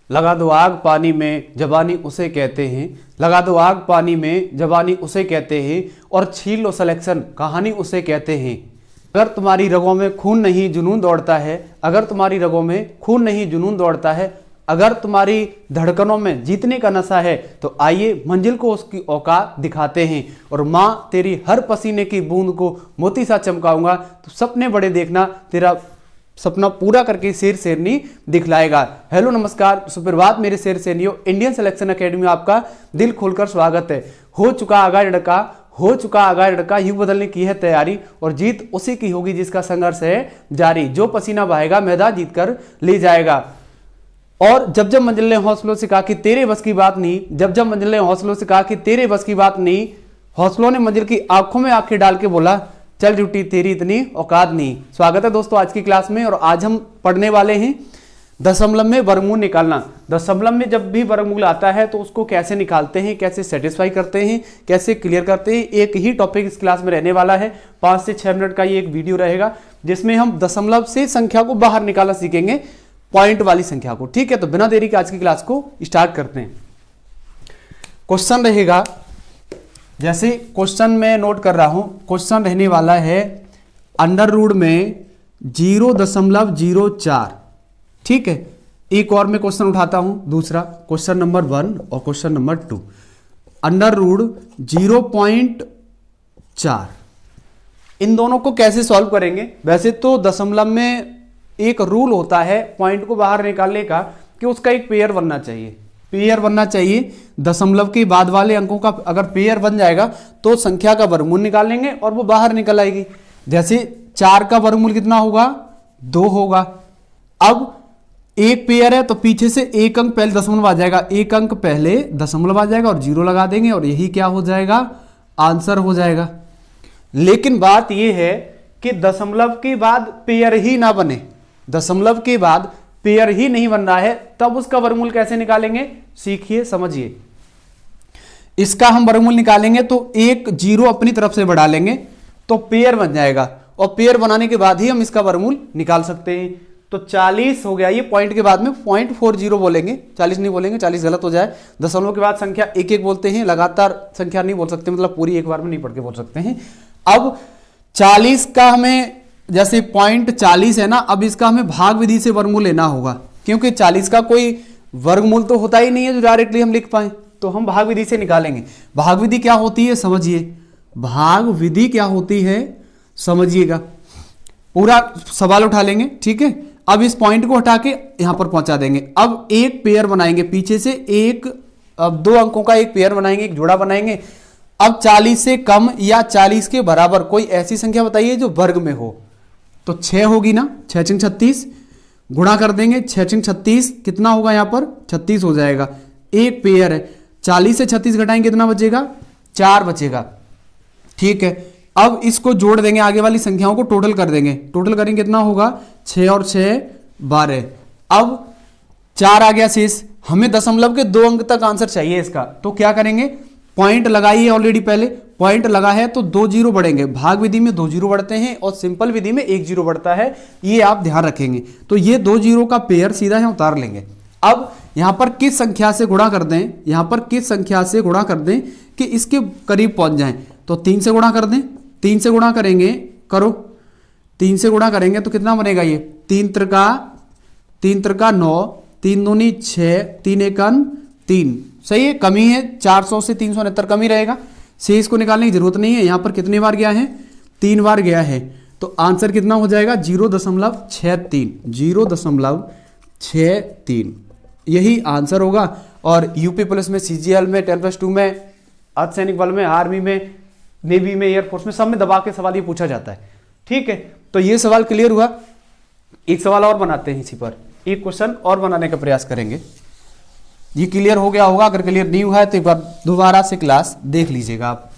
लगा दो आग पानी में जवानी उसे कहते हैं, लगा दो आग पानी में जवानी उसे कहते हैं, और छीन लो सिलेक्शन कहानी उसे कहते हैं। अगर तुम्हारी रगों में खून नहीं जुनून दौड़ता है, अगर तुम्हारी रगों में खून नहीं जुनून दौड़ता है, अगर तुम्हारी धड़कनों में जीतने का नशा है, तो आइए मंजिल को उसकी औकात दिखाते हैं। और माँ तेरी हर पसीने की बूंद को मोती सा चमकाऊंगा, तो सपने बड़े देखना, तेरा सपना पूरा करके शेर शेरनी दिखलाएगा। हेलो नमस्कार सुप्रभात मेरे शेर शेरनियों, इंडियन सिलेक्शन एकेडमी में आपका दिल खोलकर स्वागत है। हो चुका आगाज लड़का, हो चुका आगाज लड़का, यूं बदलने की है तैयारी, और जीत उसी की होगी जिसका संघर्ष है जारी। जो पसीना बहाएगा मैदान जीत कर ले जाएगा। और जब जब मंजिल ने हौसलों से कहा कि तेरे बस की बात नहीं, जब जब मंजिल ने हौसलों से कहा कि तेरे बस की बात नहीं, हौसलों ने मंजिल की आंखों में आंखें डाल के बोला चल ड्यूटी तेरी इतनी औकात नहीं। स्वागत है दोस्तों आज की क्लास में, और आज हम पढ़ने वाले हैं दशमलव में वर्गमूल निकालना। दशमलव में जब भी वर्गमूल आता है तो उसको कैसे निकालते हैं, कैसे सेटिस्फाई करते हैं, कैसे क्लियर करते हैं, एक ही टॉपिक इस क्लास में रहने वाला है। 5 से 6 मिनट का ये एक वीडियो रहेगा जिसमें हम दशमलव से संख्या को बाहर निकालना सीखेंगे, पॉइंट वाली संख्या को। ठीक है, तो बिना देरी के आज की क्लास को स्टार्ट करते हैं। क्वेश्चन रहेगा, जैसे क्वेश्चन में नोट कर रहा हूं, क्वेश्चन रहने वाला है अंडर रूट में 0.04। ठीक है, एक और मैं क्वेश्चन उठाता हूं, दूसरा क्वेश्चन नंबर 1 और क्वेश्चन नंबर 2। अंडर रूट 0.4, इन दोनों को कैसे सॉल्व करेंगे? वैसे तो दशमलव में एक रूल होता है पॉइंट को बाहर निकालने का कि उसका एक पेयर बनना चाहिए, पेयर बनना चाहिए। दशमलव के बाद वाले अंकों का अगर पेयर बन जाएगा तो संख्या का वर्गमूल निकाल लेंगे और वो बाहर निकल आएगी। जैसे 4 का वर्गमूल कितना होगा? 2 होगा। अब एक पेयर है तो पीछे से एक अंक पहले दशमलव आ जाएगा, एक अंक पहले दशमलव आ जाएगा और 0 लगा देंगे और यही क्या हो जाएगा? आंसर हो जाएगा। लेकिन बात यह है कि दशमलव के बाद पेयर ही ना बने, दशमलव के बाद पेयर ही नहीं बन रहा है, तब उसका वर्गमूल कैसे निकालेंगे? सीखिए, समझिए। इसका हम वर्गमूल निकालेंगे तो एक 0 अपनी तरफ से बढ़ा लेंगे तो पेयर बन जाएगा, और पेयर बनाने के बाद ही हम इसका वर्गमूल निकाल सकते हैं। तो 40 हो गया, ये पॉइंट के बाद में 0.40 बोलेंगे, 40 नहीं बोलेंगे, 40 गलत हो जाए। दशमलव के बाद संख्या एक एक बोलते हैं, लगातार संख्या नहीं बोल सकते, मतलब पूरी एक बार में नहीं पढ़ के बोल सकते हैं। अब 40 का हमें, जैसे 0.40 है ना, अब इसका हमें भाग विधि से वर्गमूल लेना होगा, क्योंकि 40 का कोई वर्गमूल तो होता ही नहीं है जो डायरेक्टली हम लिख पाए, तो हम भाग विधि से निकालेंगे। भाग विधि क्या होती है समझिए, भाग विधि क्या होती है समझिएगा, पूरा सवाल उठा लेंगे। ठीक है, अब इस पॉइंट को हटा के यहां पर पहुंचा देंगे। अब एक पेयर बनाएंगे पीछे से, एक, अब 2 अंकों का एक पेयर बनाएंगे, एक जोड़ा बनाएंगे। अब 40 से कम या 40 के बराबर कोई ऐसी संख्या बताइए जो वर्ग में हो, तो 6 होगी ना, 6 × 36 गुणा कर देंगे, 6 × 36 कितना होगा? यहां पर 36 हो जाएगा। एक पेयर है, 40 से 36 घटाएंगे कितना बचेगा? 4 बचेगा। ठीक है, अब इसको जोड़ देंगे, आगे वाली संख्याओं को टोटल कर देंगे, टोटल करेंगे कितना होगा? 6 और 6 12। अब 4 आ गया शेष, हमें दशमलव के 2 अंक तक आंसर चाहिए इसका, तो क्या करेंगे? पॉइंट लगाइए, ऑलरेडी पहले पॉइंट लगा है तो 2 0 बढ़ेंगे। भाग विधि में 2 0 बढ़ते हैं और सिंपल विधि में 1 0 बढ़ता है, ये आप ध्यान रखेंगे। तो ये 2 0 का पेयर सीधा है उतार लेंगे। अब यहां पर किस संख्या से गुणा कर दें, यहां पर किस संख्या से गुणा कर दें कि इसके करीब पहुंच जाएं? तो 3 से गुणा कर दें, 3 से गुणा करेंगे, करो 3 से गुणा करेंगे तो कितना बनेगा? ये 3 त्रिका 9, 3 दूनी 6, 3 एकम 3। सही है, कमी है, 400 से 369 कमी रहेगा। शेष को निकालने की जरूरत नहीं है। यहां पर कितनी बार गया है? 3 बार गया है, तो आंसर कितना हो जाएगा? 0.63, 0.63 यही आंसर होगा। और यूपी पुलिस में, सीजीएल में, 10+2 में, अर्धसैनिक बल में, आर्मी में, नेवी में, एयरफोर्स में, सब में दबा के सवाल ये पूछा जाता है। ठीक है, तो ये सवाल क्लियर हुआ। एक सवाल और बनाते हैं, इसी पर एक क्वेश्चन और बनाने का प्रयास करेंगे। ये क्लियर हो गया होगा, अगर क्लियर नहीं हुआ है तो एक बार दोबारा से क्लास देख लीजिएगा आप।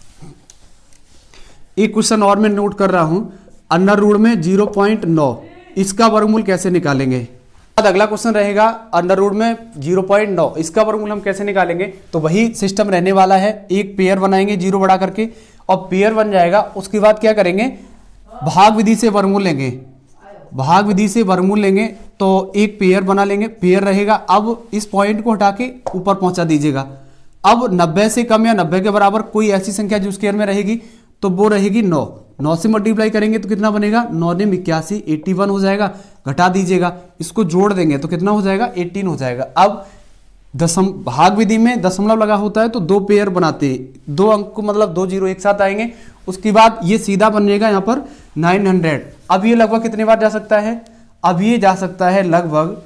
एक क्वेश्चन और मैं नोट कर रहा हूं, अंडर रूट में 0.9, इसका वर्गमूल कैसे निकालेंगे? अगला क्वेश्चन रहेगा अंडर रूट में 0.9, इसका वर्गमूल हम कैसे निकालेंगे? तो वही सिस्टम रहने वाला है, एक पेयर बनाएंगे 0 बढ़ा करके, और पेयर बन जाएगा, उसके बाद क्या करेंगे? भाग विधि से वर्गमूल लेंगे। भाग विधि से वर्गमूल लेंगे तो एक पेयर बना लेंगे, पेयर रहेगा। अब इस पॉइंट को हटा के ऊपर पहुंचा दीजिएगा। अब 90 से कम या 90 के बराबर कोई ऐसी संख्या जो स्क्वायर में रहेगी तो वो रहेगी 9। 9 से मल्टीप्लाई करेंगे तो कितना बनेगा, 9 ने 81, 81 हो जाएगा। घटा दीजिएगा, इसको जोड़ देंगे तो कितना हो जाएगा, 18 हो जाएगा। अब भाग विधि में दशमलव लगा होता है तो दो पेयर बनाते हैं, दो अंक को मतलब 2 जीरो एक साथ आएंगे। उसके बाद ये सीधा बनेगा यहाँ पर 900। अब ये लगभग कितने बार जा सकता है, अब ये जा सकता है लगभग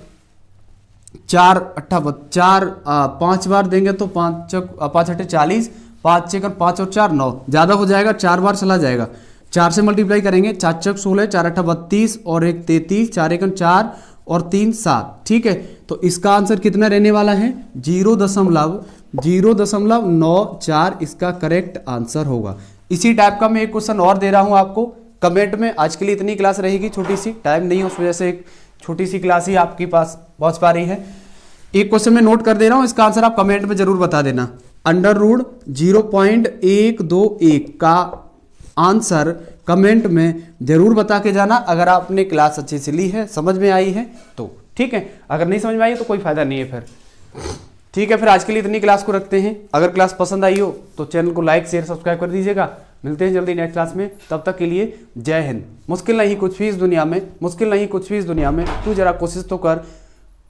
5 बार देंगे तो 5 अठे 40, 5 6 5 और 4 9, ज्यादा हो जाएगा, 4 बार चला जाएगा। 4 से मल्टीप्लाई करेंगे, 4 चक 16, 4 अठा 32 और 1 33, 4 1 4 और 3 7। ठीक है, तो इसका आंसर कितना रहने वाला है, 0.094 इसका करेक्ट आंसर होगा। इसी टाइप का मैं एक क्वेश्चन और दे रहा हूं आपको कमेंट में। आज के लिए इतनी क्लास रहेगी, छोटी सी टाइम नहीं, उस वजह से एक छोटी सी क्लास ही आपके पास पहुंच पा रही है। एक क्वेश्चन मैं नोट कर दे रहा हूं, इसका आंसर आप कमेंट में जरूर बता देना। √0.121 का आंसर कमेंट में जरूर बता के जाना, अगर आपने क्लास अच्छे से ली है, समझ में आई है तो। ठीक है, अगर नहीं समझ में आई तो कोई फायदा नहीं है फिर। ठीक है, फिर आज के लिए इतनी क्लास को रखते हैं। अगर क्लास पसंद आई हो तो चैनल को लाइक शेयर सब्सक्राइब कर दीजिएगा। मिलते हैं जल्दी नेक्स्ट क्लास में, तब तक के लिए जय हिंद। मुश्किल नहीं कुछ भी इस दुनिया में, मुश्किल नहीं कुछ भी इस दुनिया में, तू जरा कोशिश तो कर,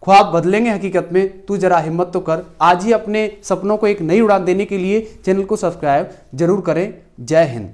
ख्वाब बदलेंगे हकीकत में, तू जरा हिम्मत तो कर। आज ही अपने सपनों को एक नई उड़ान देने के लिए चैनल को सब्सक्राइब जरूर करें। जय हिंद।